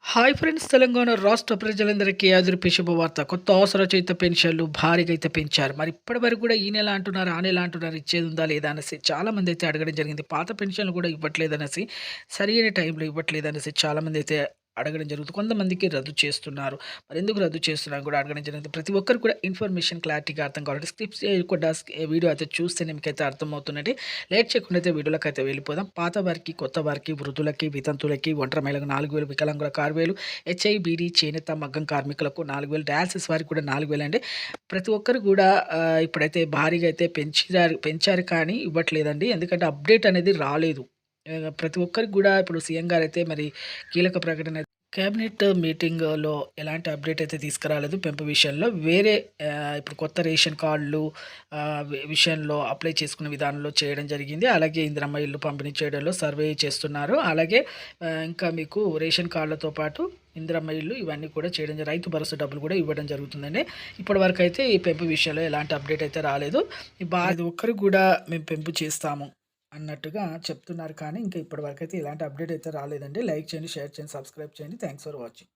Hi friends! Telangana రాష్ట్ర ప్రజలందరికీ అదిరిపే శుభవార్త. కొత్త అవసరచయిత పెన్షన్‌లు భారీగా అయితే పెంచారు. మరి ఇప్పటివరకు కూడా ఈ నెల అంటున్నారు, ఆ నెల అంటున్నారు ఇచ్చేదుందా లేదా అనేసి చాలామందైతే అడగడం జరిగింది. పాత పెన్షన్‌లు కూడా ఇవ్వట్లేదనేసి, సరైన టైంలో ఇవ్వట్లేదనేసి చాలామందైతే అడగడం జరుగుతుంది. కొంతమందికి రద్దు చేస్తున్నారు. మరెందుకు రద్దు చేస్తున్నారని కూడా అడగడం జరిగింది. ప్రతి ఒక్కరు కూడా ఇన్ఫర్మేషన్ క్లారిటీగా అర్థం కావాలంటే స్కిప్ చేయకుండా వీడియో అయితే చూస్తేనే మీకైతే అర్థమవుతుందండి. లేట్ చేయకుండా అయితే వీడియోలోకైతే వెళ్ళిపోదాం. పాత వారికి, కొత్త వారికి, వృద్ధులకి, వితంతువులకి, ఒంటరి మహిళలకు 4,000, వికలాంగులకు 6,000, హెచ్ఐబీడీ, చేనేత, మగ్గం కార్మికులకు 4,000, డయాలసిస్ వారికి కూడా 4,000 అండి. ప్రతి ఒక్కరు కూడా ఇప్పుడైతే భారీగా అయితే పెంచారు కానీ ఇవ్వట్లేదండి. ఎందుకంటే అప్డేట్ అనేది రాలేదు. ప్రతి ఒక్కరికి కూడా ఇప్పుడు సీఎం గారైతే మరి కీలక ప్రకటన కేబినెట్ మీటింగ్‌లో ఎలాంటి అప్డేట్ అయితే తీసుకురాలేదు పెంపు విషయంలో. వేరే ఇప్పుడు కొత్త రేషన్ కార్డులు విషయంలో అప్లై చేసుకునే విధానంలో చేయడం జరిగింది. అలాగే ఇందిరమ్మ ఇల్లు పంపిణీ చేయడంలో సర్వే చేస్తున్నారు. అలాగే ఇంకా మీకు రేషన్ కార్డులతో పాటు ఇందిరమ్మ ఇల్లు ఇవన్నీ కూడా చేయడం రైతు భరోసా డబ్బులు కూడా ఇవ్వడం జరుగుతుందండి. ఇప్పటివరకైతే ఈ పెంపు విషయంలో ఎలాంటి అప్డేట్ అయితే రాలేదు. ప్రతి ఒక్కరికి కూడా మేము పెంపు చేస్తాము అన్నట్టుగా చెప్తున్నారు కానీ ఇంకా ఇప్పటివరకైతే ఎలాంటి అప్డేట్ అయితే రాలేదండి. లైక్ చేయండి, షేర్ చేయండి, సబ్స్క్రైబ్ చేయండి. Thanks for watching.